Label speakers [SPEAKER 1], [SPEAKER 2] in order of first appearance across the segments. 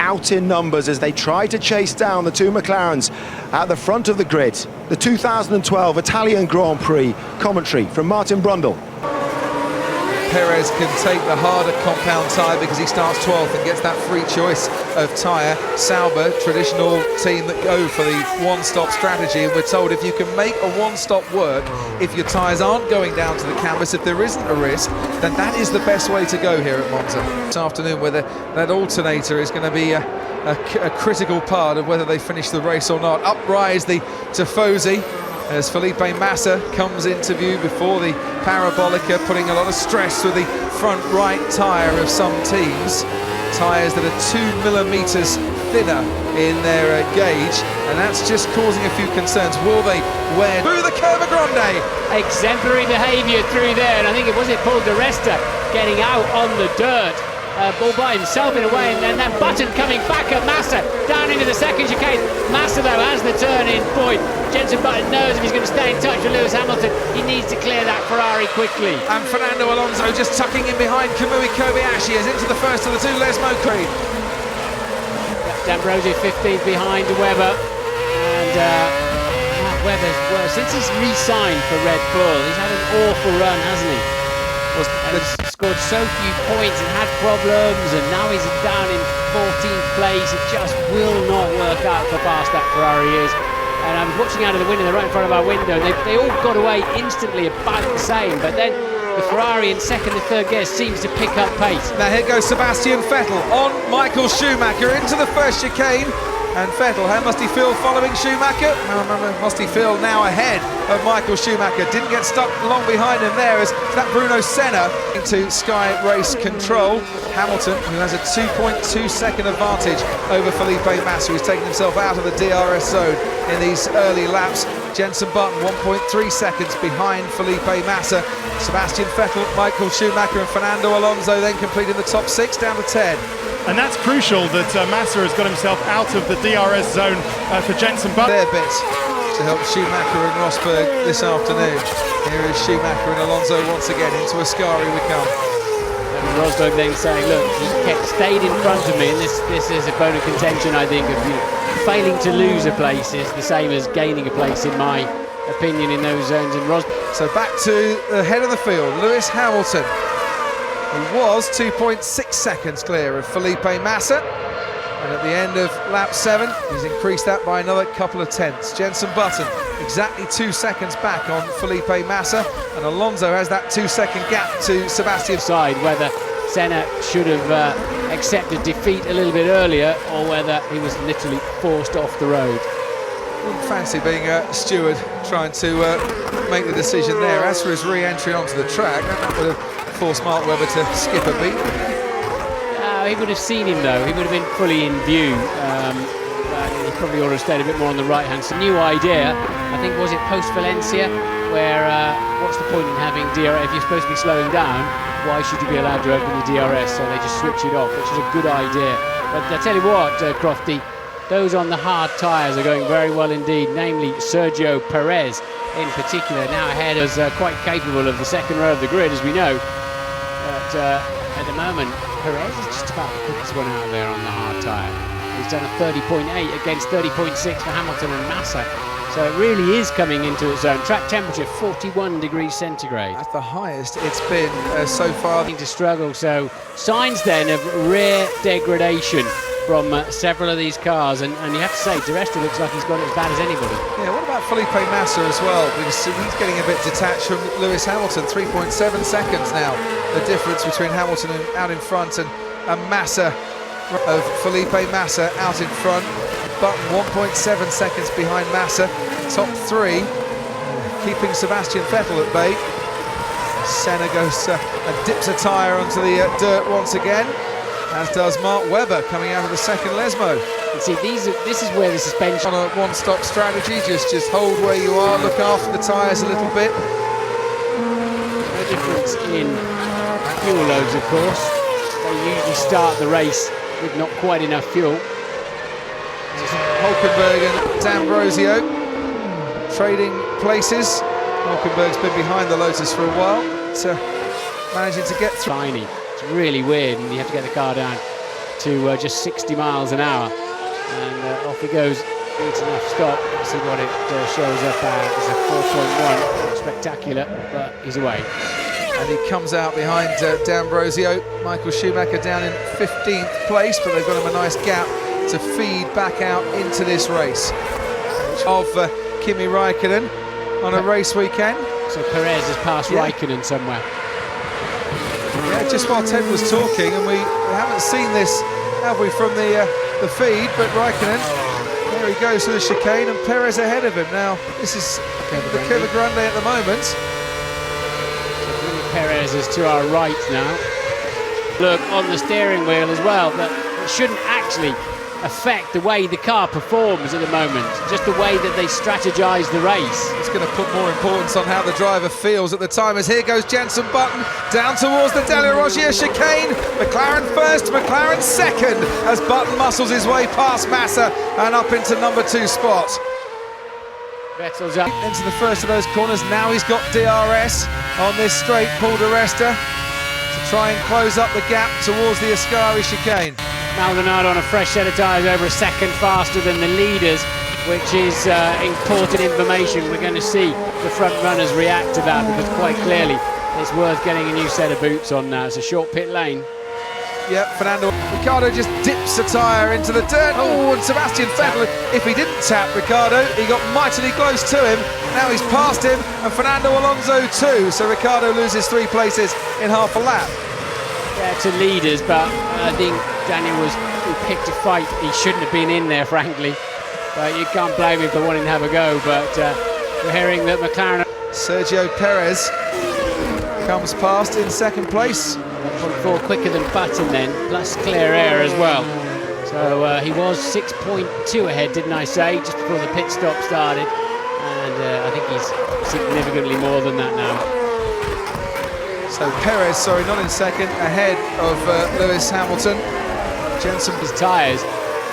[SPEAKER 1] out in numbers as they try to chase down the two McLarens at the front of the grid. The 2012 Italian Grand Prix commentary from Martin Brundle.
[SPEAKER 2] Perez can take the harder compound tyre because he starts 12th and gets that free choice of tyre. Sauber, traditional team that go for the one-stop strategy, and we're told if you can make a one-stop work, if your tyres aren't going down to the canvas, if there isn't a risk, then that is the best way to go here at Monza. This afternoon, whether that alternator is going to be a critical part of whether they finish the race or not. Up rise the Tifosi as Felipe Massa comes into view before the parabolica, putting a lot of stress with the front right tyre of some teams. Tyres that are 2 millimetres thinner in their gauge, and that's just causing a few concerns. Will they wear through the Curva Grande?
[SPEAKER 3] Exemplary behaviour through there, and I think it was Paul di Resta getting out on the dirt. All by himself in a way, and then that Button coming back at Massa, down into the second chicane. Massa though has the turn in point. Jenson Button knows if he's going to stay in touch with Lewis Hamilton, he needs to clear that Ferrari quickly.
[SPEAKER 2] And Fernando Alonso just tucking in behind Kamui Kobayashi as into the first of the two Lesmo Creed.
[SPEAKER 3] D'Ambrosio 15th behind Webber, and Webber's worse since he's re-signed for Red Bull. He's had an awful run, hasn't he? He's scored so few points and had problems, and now he's down in 14th place. It just will not work out for fast that Ferrari is. And I was watching out of the window, they're right in front of our window, and they all got away instantly about the same, but then the Ferrari in second and third gear seems to pick up pace.
[SPEAKER 2] Now here goes Sebastian Vettel on Michael Schumacher into the first chicane. And Vettel, how must he feel following Schumacher? Must he feel now ahead of Michael Schumacher? Didn't get stuck long behind him there as that Bruno Senna into Sky Race Control. Hamilton, who has a 2.2 second advantage over Felipe Massa, who's taken himself out of the DRS zone in these early laps. Jenson Button 1.3 seconds behind Felipe Massa. Sebastian Vettel, Michael Schumacher and Fernando Alonso then completing the top 6 down to 10.
[SPEAKER 4] And that's crucial that Massa has got himself out of the DRS zone for Jenson Button.
[SPEAKER 2] Their bits to help Schumacher and Rosberg this afternoon. Here is Schumacher and Alonso once again. Into Ascari we come.
[SPEAKER 3] And Rosberg then saying, look, he stayed in front of me, and this is a bone of contention, I think, of failing to lose a place is the same as gaining a place, in my opinion, in those zones. And
[SPEAKER 2] So back to the head of the field, Lewis Hamilton. He was 2.6 seconds clear of Felipe Massa, and at the end of lap 7 he's increased that by another couple of tenths. Jenson Button exactly 2 seconds back on Felipe Massa, and Alonso has that 2-second gap to Sebastian.
[SPEAKER 3] Side whether Senna should have accepted defeat a little bit earlier, or whether he was literally forced off the road.
[SPEAKER 2] Wouldn't fancy being a steward trying to make the decision there. As for his re-entry onto the track, that would have forced Mark Webber to skip a beat.
[SPEAKER 3] He would have seen him though, he would have been fully in view. He probably ought to have stayed a bit more on the right hand. Some new idea, I think, was it post Valencia, where what's the point in having DRS? If you're supposed to be slowing down, why should you be allowed to open the DRS? So they just switch it off, which is a good idea. But I tell you what, Crofty, those on the hard tyres are going very well indeed, namely Sergio Perez in particular, now ahead, as quite capable of the second row of the grid, as we know. But at the moment, Perez is just about the quickest one out there on the hard tyre. He's done a 30.8 against 30.6 for Hamilton and Massa. So it really is coming into its own. Track temperature 41 degrees centigrade.
[SPEAKER 2] That's the highest it's been so far.
[SPEAKER 3] To struggle, so signs then of rare degradation from several of these cars, and you have to say, Di Resta looks like he's got it as bad as anybody.
[SPEAKER 2] Yeah, what about Felipe Massa as well? Because he's getting a bit detached from Lewis Hamilton. 3.7 seconds now, the difference between Hamilton and out in front, and Massa of Felipe Massa out in front. Button 1.7 seconds behind Massa. Top 3, keeping Sebastian Vettel at bay. Senna goes and dips a tyre onto the dirt once again, as does Mark Webber coming out of the second Lesmo.
[SPEAKER 3] You see, this is where the suspension...
[SPEAKER 2] On a one-stop strategy, just hold where you are, look after the tyres a little bit.
[SPEAKER 3] No difference in fuel loads, of course. They usually start the race with not quite enough fuel.
[SPEAKER 2] Hulkenberg and D'Ambrosio trading places. Hulkenberg's been behind the Lotus for a while, but managing to get through.
[SPEAKER 3] Tiny. It's really weird, and you have to get the car down to just 60 miles an hour. And off he goes. Needs enough stop. Let's see what it shows up as a 4.1. Spectacular, but he's away.
[SPEAKER 2] And he comes out behind D'Ambrosio. Michael Schumacher down in 15th place, but they've got him a nice gap to feed back out into this race. Of Kimi Raikkonen on a race weekend.
[SPEAKER 3] So Perez has passed Raikkonen somewhere.
[SPEAKER 2] Yeah, just while Ted was talking, and we haven't seen this, have we, from the feed, but Raikkonen, there he goes to the chicane, and Perez ahead of him. Now, this is the Curva Grande at the moment.
[SPEAKER 3] So Perez is to our right now. Look on the steering wheel as well, but it shouldn't actually affect the way the car performs at the moment, just the way that they strategize the race.
[SPEAKER 2] It's going to put more importance on how the driver feels at the time, as here goes Jenson Button down towards the Della Roggia chicane. McLaren first, McLaren second, as Button muscles his way past Massa and up into number 2 spot.
[SPEAKER 3] Vettel's up
[SPEAKER 2] into the first of those corners. Now he's got DRS on this straight, Paul di Resta, to try and close up the gap towards the Ascari chicane.
[SPEAKER 3] Maldonado on a fresh set of tyres, over a second faster than the leaders, which is important information. We're going to see the front runners react to that, because quite clearly it's worth getting a new set of boots on now. It's a short pit lane.
[SPEAKER 2] Yeah, Fernando Ricciardo just dips a tyre into the dirt. Oh, and Sebastian Vettel, if he didn't tap Ricciardo, he got mightily close to him. Now he's passed him, and Fernando Alonso too. So Ricciardo loses 3 places in half a lap.
[SPEAKER 3] Yeah, to leaders, but I think Daniel he picked a fight. He shouldn't have been in there, frankly. But you can't blame him for wanting to have a go. But we're hearing that McLaren...
[SPEAKER 2] Sergio Perez comes past in second place.
[SPEAKER 3] 1.4 quicker than Button then, plus clear air as well. So he was 6.2 ahead, didn't I say, just before the pit stop started. And I think he's significantly more than that now.
[SPEAKER 2] So Perez, sorry, not in second, ahead of Lewis Hamilton.
[SPEAKER 3] Jenson his tyres,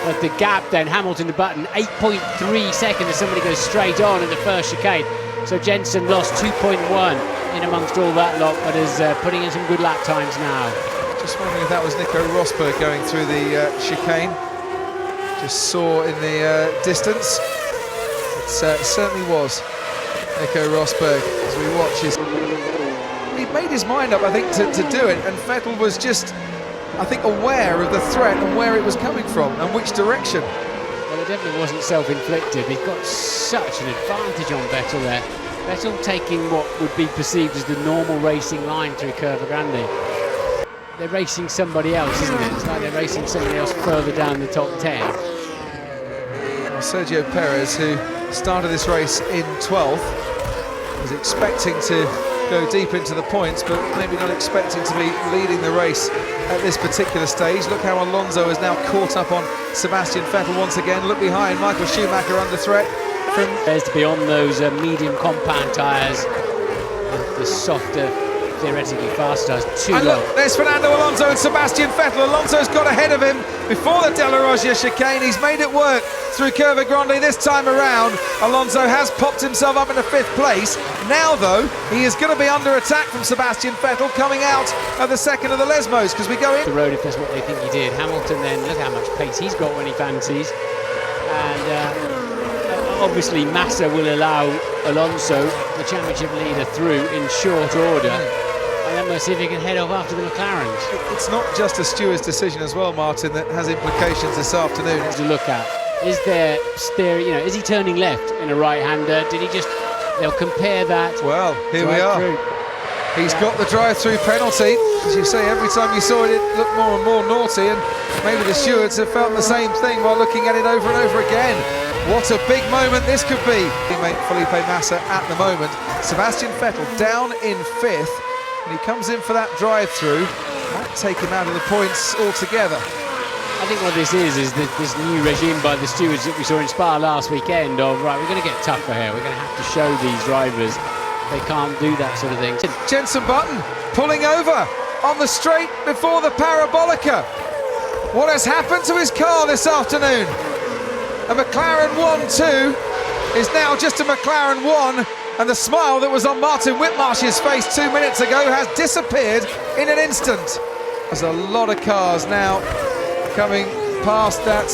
[SPEAKER 3] but the gap then, Hamilton to Button, 8.3 seconds as somebody goes straight on in the first chicane. So Jenson lost 2.1 in amongst all that lot, but is putting in some good lap times now.
[SPEAKER 2] Just wondering if that was Nico Rosberg going through the chicane. Just saw in the distance. It certainly was Nico Rosberg as we watch his... He'd made his mind up, I think, to do it, and Vettel was just, I think, aware of the threat and where it was coming from and which direction.
[SPEAKER 3] Well, it definitely wasn't self-inflicted. He's got such an advantage on Vettel there. Vettel taking what would be perceived as the normal racing line through Curva Grande. They're racing somebody else, isn't it? It's like they're racing somebody else further down the top 10.
[SPEAKER 2] Well, Sergio Perez, who started this race in 12th, was expecting to go deep into the points, but maybe not expecting to be leading the race at this particular stage. Look how Alonso is now caught up on Sebastian Vettel once again. Look behind, Michael Schumacher under threat.
[SPEAKER 3] There's to be on those medium compound tyres, the softer, theoretically fast tyres, too low.
[SPEAKER 2] Look, there's Fernando Alonso and Sebastian Vettel. Alonso's got ahead of him before the Della Roggia chicane. He's made it work through Curva Grande this time around. Alonso has popped himself up into 5th place. Now, though, he is going to be under attack from Sebastian Vettel coming out of the second of the Lesmos, because we go in
[SPEAKER 3] the road if that's what they think he did. Hamilton then, look how much pace he's got when he fancies. And obviously Massa will allow Alonso, the championship leader, through in short order. And then we'll see if he can head off after the McLarens.
[SPEAKER 2] It's not just a steward's decision as well, Martin, that has implications this afternoon.
[SPEAKER 3] To look at, is there steering? You know, is he turning left in a right-hander? Did he just? They'll compare that.
[SPEAKER 2] Well, here we are.
[SPEAKER 3] Through.
[SPEAKER 2] He's got the drive-through penalty. As you say, every time you saw it, it looked more and more naughty, and maybe the stewards have felt the same thing while looking at it over and over again. What a big moment this could be. Teammate Felipe Massa at the moment. Sebastian Vettel down in 5th, and he comes in for that drive-through. Might take him out of the points altogether.
[SPEAKER 3] I think what this is this new regime by the stewards that we saw in Spa last weekend of, right, we're going to get tougher here. We're going to have to show these drivers they can't do that sort of thing.
[SPEAKER 2] Jenson Button pulling over on the straight before the Parabolica. What has happened to his car this afternoon? A McLaren 1-2 is now just a McLaren 1, and the smile that was on Martin Whitmarsh's face 2 minutes ago has disappeared in an instant. There's a lot of cars now coming past that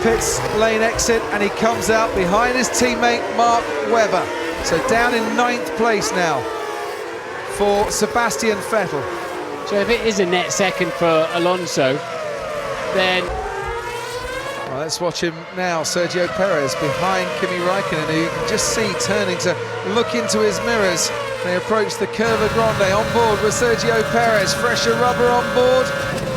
[SPEAKER 2] pits lane exit, and he comes out behind his teammate Mark Webber. So down in 9th place now for Sebastian Vettel.
[SPEAKER 3] So if it is a net second for Alonso, then...
[SPEAKER 2] Well, let's watch him now. Sergio Perez behind Kimi Raikkonen, who you can just see turning to look into his mirrors. They approach the Curva Grande. On board with Sergio Perez, fresher rubber on board.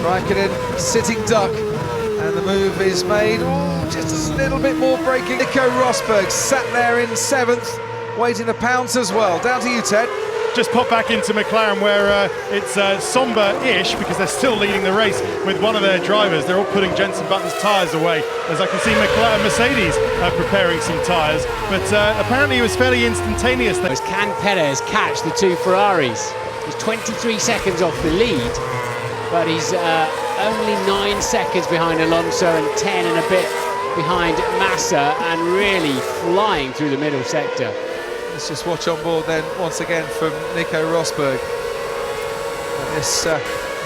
[SPEAKER 2] Raikkonen sitting duck, and the move is made. Oh, just a little bit more braking. Nico Rosberg sat there in 7th, waiting to pounce as well. Down to you, Ted.
[SPEAKER 4] Just pop back into McLaren, where it's somber-ish because they're still leading the race with one of their drivers. They're all putting Jenson Button's tyres away, as I can see Mercedes preparing some tyres. But apparently it was fairly instantaneous.
[SPEAKER 3] Can Perez catch the two Ferraris? He's 23 seconds off the lead, but he's only 9 seconds behind Alonso and 10 and a bit behind Massa, and really flying through the middle sector.
[SPEAKER 2] Let's just watch on board then once again from Nico Rosberg. And this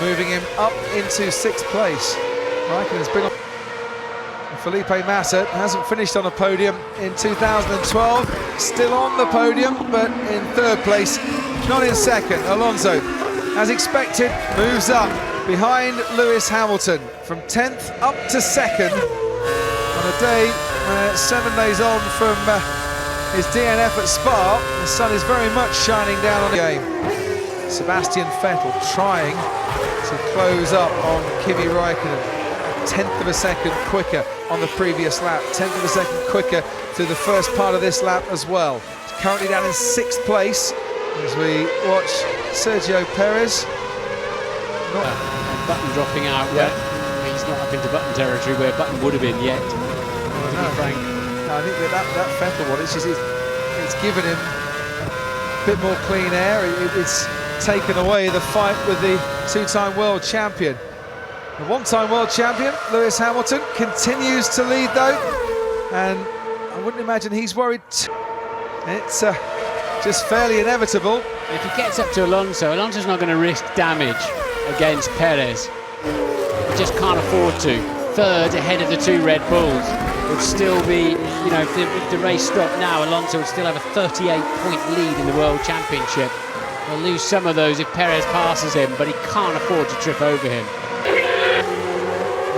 [SPEAKER 2] moving him up into 6th place. Raikkonen's been on. Felipe Massa hasn't finished on a podium in 2012. Still on the podium, but in 3rd place, not in 2nd. Alonso, as expected, moves up behind Lewis Hamilton from 10th up to 2nd on a day 7 days on from his DNF at Spa. The sun is very much shining down on the game. Sebastian Vettel trying to close up on Kimi Raikkonen. 1/10 of a second quicker on the previous lap. 1/10 of a second quicker through the first part of this lap as well. He's currently down in 6th place as we watch Sergio Perez.
[SPEAKER 3] Button dropping out, but he's not up into Button territory where Button would have been yet. Frank.
[SPEAKER 2] No, I think that Vettel one, it's given him a bit more clean air. It's taken away the fight with the 2-time world champion. The 1-time world champion, Lewis Hamilton, continues to lead though, and I wouldn't imagine he's worried. It's just fairly inevitable.
[SPEAKER 3] If he gets up to Alonso, Alonso's not going to risk damage against Perez. He just can't afford to. 3rd ahead of the 2 Red Bulls. Would still be, you know, if the race stopped now, Alonso would still have a 38-point lead in the World Championship. He'll lose some of those if Perez passes him, but he can't afford to trip over him.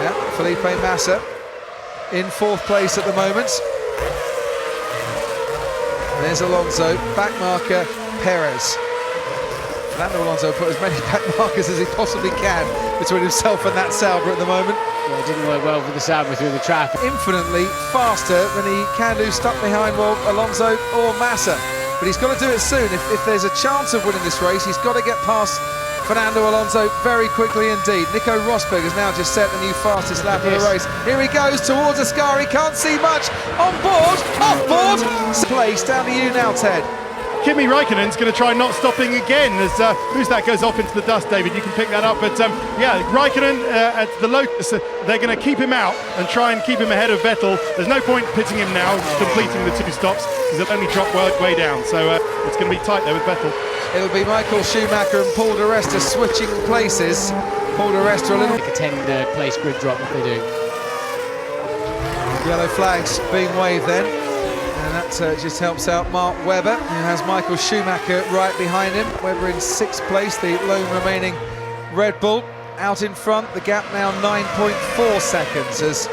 [SPEAKER 2] Yeah, Felipe Massa in 4th place at the moment. And there's Alonso, back marker Perez. Fernando Alonso put as many back markers as he possibly can between himself and that Sauber at the moment.
[SPEAKER 3] Yeah, it didn't work well for the Sauber through the traffic.
[SPEAKER 2] Infinitely faster than he can do stuck behind, well, Alonso or Massa. But he's got to do it soon. If there's a chance of winning this race, he's got to get past Fernando Alonso very quickly indeed. Nico Rosberg has now just set the new fastest lap of the race. Here he goes towards Ascari, can't see much. On board, off board. Place, down to you now, Ted.
[SPEAKER 4] Kimi Raikkonen's going to try not stopping again as who's that goes off into the dust, David. You can pick that up. But yeah, Raikkonen at the Lotus, they're going to keep him out and try and keep him ahead of Vettel. There's no point pitting him now, completing the 2 stops, because they'll only drop way down. So it's going to be tight there with Vettel.
[SPEAKER 2] It'll be Michael Schumacher and Paul di Resta switching places. Paul di Resta a little...
[SPEAKER 3] Like a 10-place grid drop if they do.
[SPEAKER 2] Yellow flags being waved then. And that just helps out Mark Webber, who has Michael Schumacher right behind him. Webber in 6th place, the lone remaining Red Bull. Out in front, the gap now 9.4 seconds as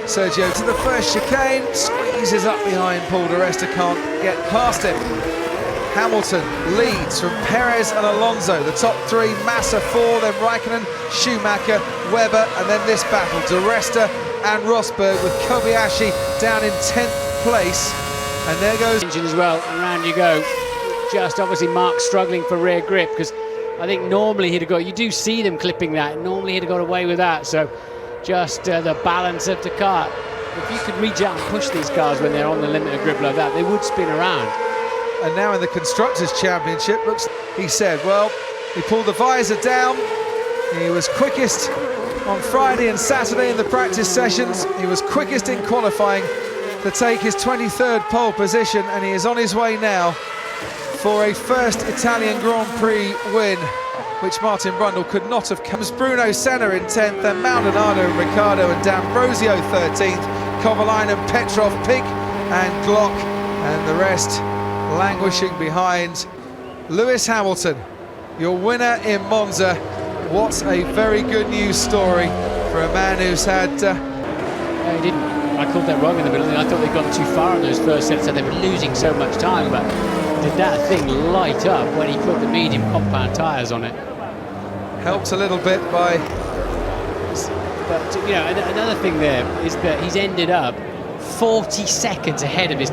[SPEAKER 2] Sergio to the first chicane, squeezes up behind Paul di Resta, can't get past him. Hamilton leads from Perez and Alonso, the top 3, Massa 4, then Raikkonen, Schumacher, Webber, and then this battle, di Resta and Rosberg with Kobayashi down in 10th place. And there goes
[SPEAKER 3] engine as well, and round you go. Just obviously Mark struggling for rear grip, because I think normally he'd have got, you do see them clipping that, normally he'd have got away with that. So just the balance of the car. If you could reach out and push these cars when they're on the limit of grip like that, they would spin around.
[SPEAKER 2] And now in the Constructors' Championship, looks, he said, well, he pulled the visor down. He was quickest on Friday and Saturday in the practice sessions. He was quickest in qualifying to take his 23rd pole position, and he is on his way now for a first Italian Grand Prix win. which Martin Brundle could not have come. Bruno Senna in 10th, then Maldonado and Ricciardo and D'Ambrosio 13th, Kovalainen, Petrov, Pig and Glock, and the rest languishing behind. Lewis Hamilton, your winner in Monza. What a very good news story for a man who's had...
[SPEAKER 3] He didn't. I called that wrong in the middle. I thought they'd gone too far in those first sets, so they were losing so much time, but did that thing light up when he put the medium compound tyres on it?
[SPEAKER 2] Helped a little bit by...
[SPEAKER 3] But, you know, another thing there is that he's ended up 40 seconds ahead of his